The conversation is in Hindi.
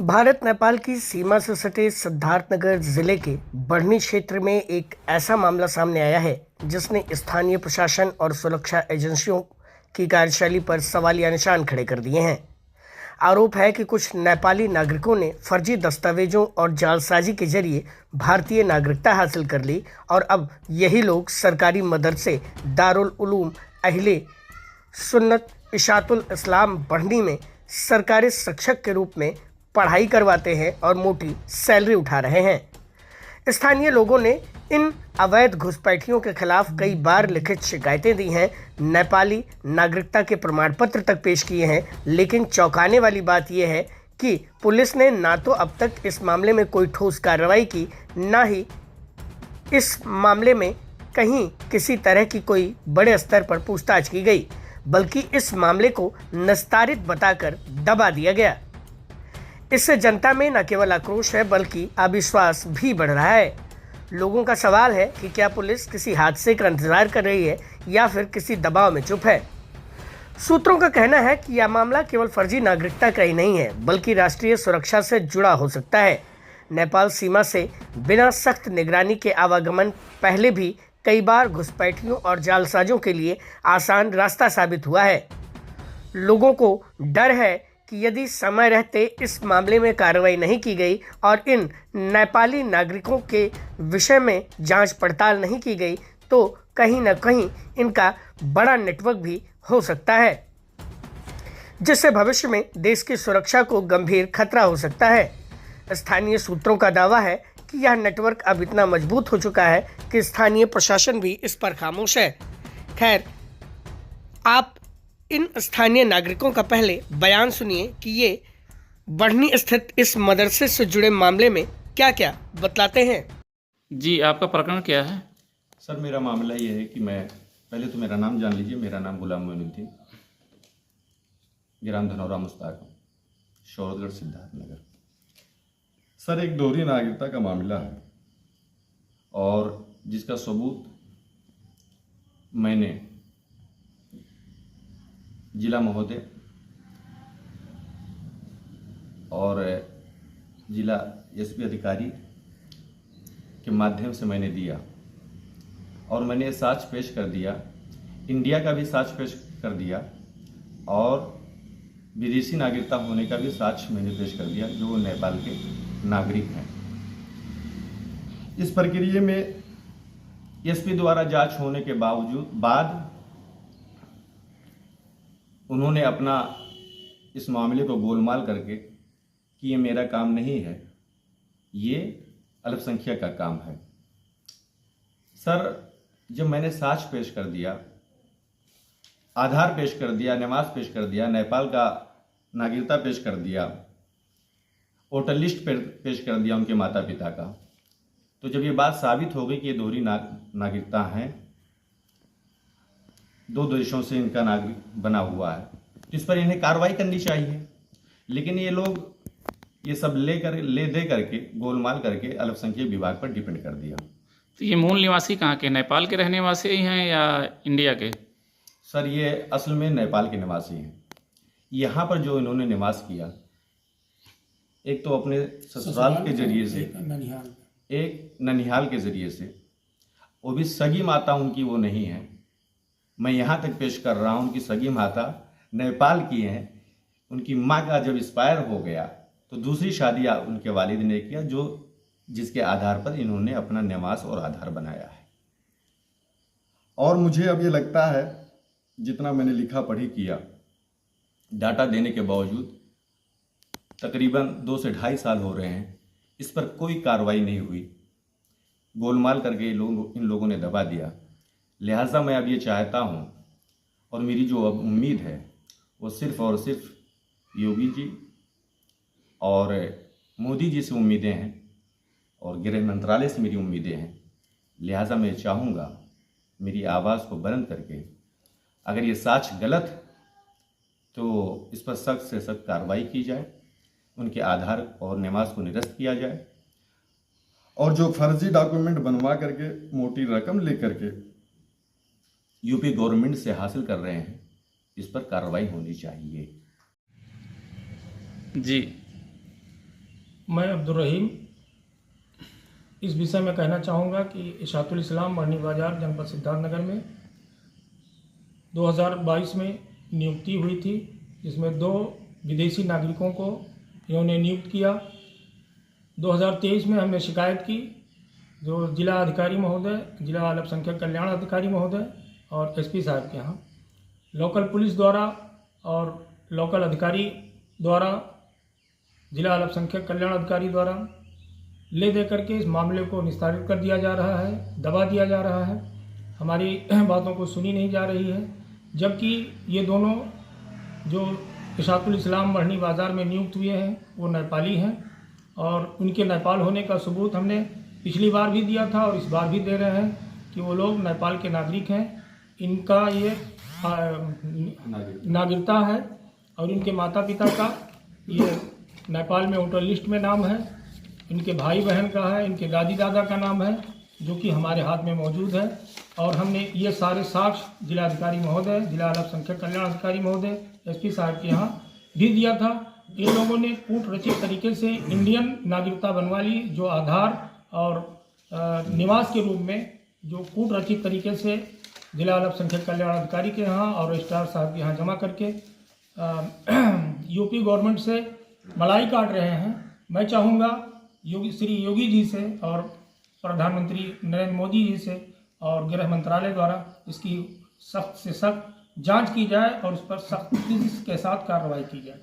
भारत नेपाल की सीमा से सटे सिद्धार्थनगर जिले के बढ़नी क्षेत्र में एक ऐसा मामला सामने आया है जिसने स्थानीय प्रशासन और सुरक्षा एजेंसियों की कार्यशैली पर सवालिया निशान खड़े कर दिए हैं। आरोप है कि कुछ नेपाली नागरिकों ने फर्जी दस्तावेजों और जालसाजी के जरिए भारतीय नागरिकता हासिल कर ली और अब यही लोग सरकारी मदरसे दारुल उलूम अहले सुन्नत इशातुल इस्लाम बढ़नी में सरकारी शिक्षक के रूप में पढ़ाई करवाते हैं और मोटी सैलरी उठा रहे हैं। स्थानीय लोगों ने इन अवैध घुसपैठियों के खिलाफ कई बार लिखित शिकायतें दी हैं, नेपाली नागरिकता के प्रमाण पत्र तक पेश किए हैं, लेकिन चौंकाने वाली बात यह है कि पुलिस ने ना तो अब तक इस मामले में कोई ठोस कार्रवाई की, ना ही इस मामले में कहीं किसी तरह की कोई बड़े स्तर पर पूछताछ की गई, बल्कि इस मामले को निस्तारित बताकर दबा दिया गया। इससे जनता में न केवल आक्रोश है बल्कि अविश्वास भी बढ़ रहा है। लोगों का सवाल है कि क्या पुलिस किसी हादसे का इंतजार कर रही है या फिर किसी दबाव में चुप है। सूत्रों का कहना है कि यह मामला केवल फर्जी नागरिकता का ही नहीं है बल्कि राष्ट्रीय सुरक्षा से जुड़ा हो सकता है। नेपाल सीमा से बिना सख्त निगरानी के आवागमन पहले भी कई बार घुसपैठियों और जालसाजों के लिए आसान रास्ता साबित हुआ है। लोगों को डर है कि यदि समय रहते इस मामले में कार्रवाई नहीं की गई और इन नेपाली नागरिकों के विषय में जांच पड़ताल नहीं की गई तो कहीं न कहीं इनका बड़ा नेटवर्क भी हो सकता है, जिससे भविष्य में देश की सुरक्षा को गंभीर खतरा हो सकता है। स्थानीय सूत्रों का दावा है कि यह नेटवर्क अब इतना मजबूत हो चुका है कि स्थानीय प्रशासन भी इस पर खामोश है। खैर, आप इन स्थानीय नागरिकों का पहले बयान सुनिए कि ये बढ़नी स्थित इस मदरसे से जुड़े मामले में क्या क्या बतलाते हैं। जी, आपका प्रकरण क्या है? सर, मेरा मामला ये है कि मैं पहले तो मेरा नाम जान लीजिए। मेरा नाम गुलाम मोइनुद्दीन, ग्राम धनौरा मुस्ताक, शौरतगढ़, सिद्धार्थनगर। सर, एक दोहरी नागरिकता का मामला है और जिसका सबूत मैंने जिला महोदय और जिला एसपी अधिकारी के माध्यम से मैंने दिया और मैंने साक्ष्य पेश कर दिया। इंडिया का भी साक्ष्य पेश कर दिया और विदेशी नागरिकता होने का भी साक्ष्य मैंने पेश कर दिया, जो नेपाल के नागरिक हैं। इस प्रक्रिया में एसपी द्वारा जांच होने के बाद उन्होंने अपना इस मामले को गोलमाल करके कि ये मेरा काम नहीं है, ये अल्पसंख्यक का काम है। सर, जब मैंने साक्ष्य पेश कर दिया, आधार पेश कर दिया, नमाज पेश कर दिया, नेपाल का नागरिकता पेश कर दिया, वोटर लिस्ट पेश कर दिया उनके माता पिता का, तो जब ये बात साबित हो गई कि ये दोहरी नागरिकता हैं, दो देशों से इनका नागरिक बना हुआ है, तो इस पर इन्हें कार्रवाई करनी चाहिए। लेकिन ये लोग ये सब ले दे करके गोलमाल करके अल्पसंख्यक विभाग पर डिपेंड कर दिया। तो ये मूल निवासी कहाँ के, नेपाल के रहने वासी ही हैं या इंडिया के? सर, ये असल में नेपाल के निवासी हैं। यहाँ पर जो इन्होंने निवास किया, एक तो अपने ससुराल के जरिए से, एक ननिहाल के जरिए से, वो भी सगी माता उनकी वो नहीं है। मैं यहाँ तक पेश कर रहा हूँ, उनकी सगी माता नेपाल की हैं। उनकी माँ का जब एक्सपायर हो गया तो दूसरी शादी उनके वालिद ने किया, जिसके आधार पर इन्होंने अपना निवास और आधार बनाया है। और मुझे अब ये लगता है, जितना मैंने लिखा पढ़ी किया, डाटा देने के बावजूद तकरीबन 2 से ढाई साल हो रहे हैं, इस पर कोई कार्रवाई नहीं हुई। गोलमाल करके इन लोगों ने दबा दिया। लिहाजा मैं अब ये चाहता हूँ और मेरी जो अब उम्मीद है वो सिर्फ और सिर्फ योगी जी और मोदी जी से उम्मीदें हैं और गृह मंत्रालय से मेरी उम्मीदें हैं। लिहाजा मैं चाहूँगा मेरी आवाज़ को बुलंद करके, अगर ये साक्ष्य गलत तो इस पर सख्त से सख्त कार्रवाई की जाए, उनके आधार और नमाज को निरस्त किया जाए और जो फर्जी डॉक्यूमेंट बनवा करके मोटी रकम लेकर के यूपी गवर्नमेंट से हासिल कर रहे हैं, इस पर कार्रवाई होनी चाहिए। जी, मैं अब्दुल रहीम इस विषय में कहना चाहूँगा कि इशातुल इस्लाम बढ़नी बाजार जनपद सिद्धार्थनगर में 2022 में नियुक्ति हुई थी, जिसमें 2 विदेशी नागरिकों को इन्होंने नियुक्त किया। 2023 में हमने शिकायत की, जो जिला अधिकारी महोदय, जिला अल्पसंख्यक कल्याण अधिकारी महोदय और एसपी साहब के यहाँ लोकल पुलिस द्वारा और लोकल अधिकारी द्वारा, जिला अल्पसंख्यक कल्याण अधिकारी द्वारा ले दे करके इस मामले को निस्तारित कर दिया जा रहा है, दबा दिया जा रहा है। हमारी बातों को सुनी नहीं जा रही है, जबकि ये दोनों जो इशातुल इस्लाम बढ़नी बाज़ार में नियुक्त हुए हैं वो नेपाली हैं और उनके नेपाल होने का सबूत हमने पिछली बार भी दिया था और इस बार भी दे रहे हैं कि वो लोग नेपाल के नागरिक हैं। इनका ये नागरिकता है और इनके माता पिता का ये नेपाल में वोटर लिस्ट में नाम है, इनके भाई बहन का है, इनके दादी दादा का नाम है, जो कि हमारे हाथ में मौजूद है। और हमने ये सारे साक्ष्य जिलाधिकारी महोदय, जिला अल्पसंख्यक कल्याण अधिकारी महोदय, एसपी साहब के यहाँ भी दिया था। इन लोगों ने कूट रचित तरीके से इंडियन नागरिकता बनवा ली, जो आधार और निवास के रूप में जो कूट रचित तरीके से जिला अल्पसंख्यक कल्याण अधिकारी के यहाँ और रजिस्ट्रार साहब के यहाँ जमा करके यूपी गवर्नमेंट से मलाई काट रहे हैं। मैं चाहूँगा श्री योगी जी से और प्रधानमंत्री नरेंद्र मोदी जी से और गृह मंत्रालय द्वारा इसकी सख्त से सख्त जांच की जाए और उस पर सख्ती के साथ कार्रवाई की जाए।